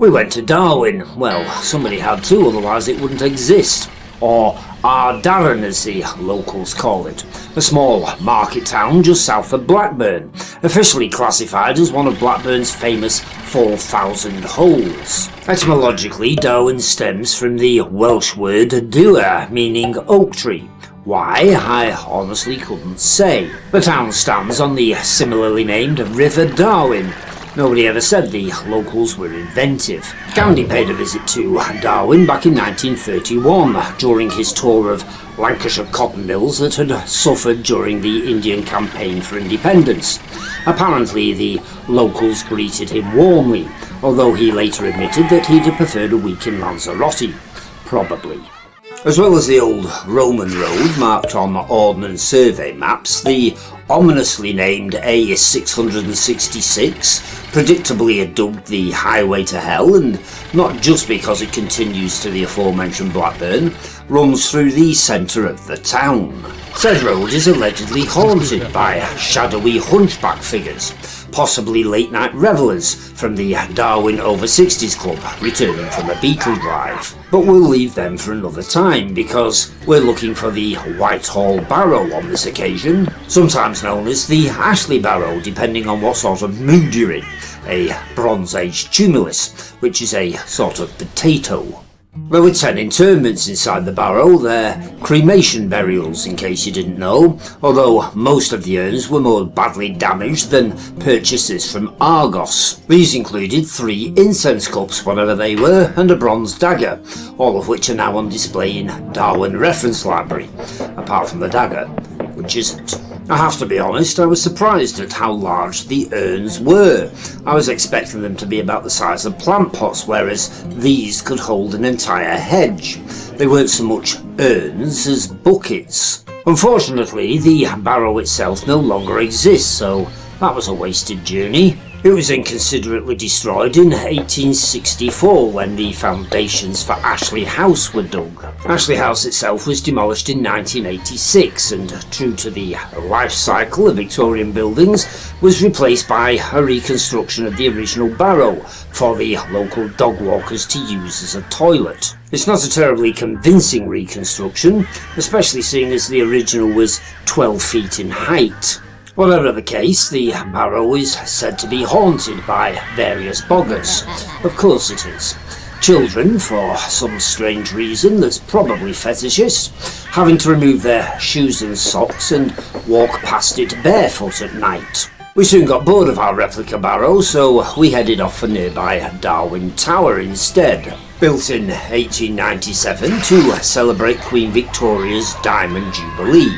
We went to Darwen. Well, somebody had to, otherwise it wouldn't exist. Or Darwen as the locals call it. A small market town just south of Blackburn, officially classified as one of Blackburn's famous 4,000 holes. Etymologically, Darwen stems from the Welsh word dŵr, meaning oak tree. Why, I honestly couldn't say. The town stands on the similarly named River Darwen. Nobody ever said the locals were inventive. Gandhi paid a visit to Darwen back in 1931 during his tour of Lancashire cotton mills that had suffered during the Indian campaign for independence. Apparently the locals greeted him warmly, although he later admitted that he'd have preferred a week in Lanzarote. Probably. As well as the old Roman road marked on Ordnance Survey maps, the ominously named A666 predictably dubbed the highway to hell, and not just because it continues to the aforementioned Blackburn, runs through the centre of the town. Said road is allegedly haunted by shadowy hunchback figures, possibly late-night revellers from the Darwen Over 60s Club returning from a beetle drive. But we'll leave them for another time, because we're looking for the Whitehall Barrow on this occasion, sometimes known as the Ashley Barrow, depending on what sort of mood you're in, a Bronze Age tumulus, which is a sort of potato. There were 10 interments inside the barrow. They're cremation burials, in case you didn't know, although most of the urns were more badly damaged than purchases from Argos. These included 3 incense cups, whatever they were, and a bronze dagger, all of which are now on display in Darwen Reference Library, apart from the dagger, which isn't. I have to be honest, I was surprised at how large the urns were. I was expecting them to be about the size of plant pots, whereas these could hold an entire hedge. They weren't so much urns as buckets. Unfortunately, the barrow itself no longer exists, so that was a wasted journey. It was inconsiderately destroyed in 1864 when the foundations for Ashley House were dug. Ashley House itself was demolished in 1986 and, true to the life cycle of Victorian buildings, was replaced by a reconstruction of the original barrow for the local dog walkers to use as a toilet. It's not a terribly convincing reconstruction, especially seeing as the original was 12 feet in height. Whatever the case, the barrow is said to be haunted by various boggers. Of course it is. Children, for some strange reason that's probably fetishist, having to remove their shoes and socks and walk past it barefoot at night. We soon got bored of our replica barrow, so we headed off for nearby Darwen Tower instead. Built in 1897 to celebrate Queen Victoria's Diamond Jubilee.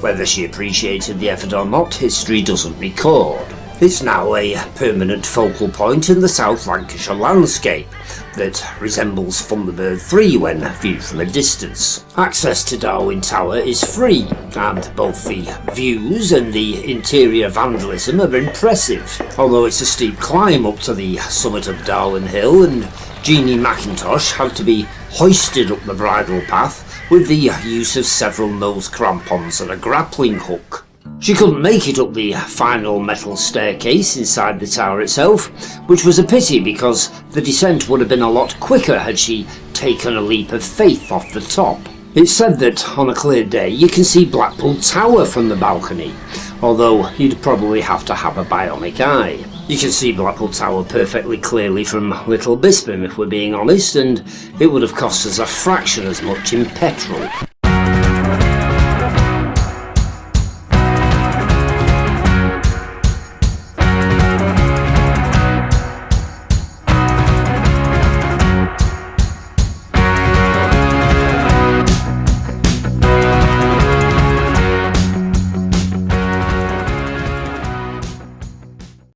Whether she appreciated the effort or not, history doesn't record. It's now a permanent focal point in the South Lancashire landscape that resembles Thunderbird 3 when viewed from a distance. Access to Darwen Tower is free, and both the views and the interior vandalism are impressive, although it's a steep climb up to the summit of Darwen Hill, and Jeannie McIntosh had to be hoisted up the bridle path with the use of several nose crampons and a grappling hook. She couldn't make it up the final metal staircase inside the tower itself, which was a pity because the descent would have been a lot quicker had she taken a leap of faith off the top. It's said that on a clear day you can see Blackpool Tower from the balcony, although you'd probably have to have a bionic eye. You can see Blackpool Tower perfectly clearly from Little Bisping if we're being honest, and it would have cost us a fraction as much in petrol.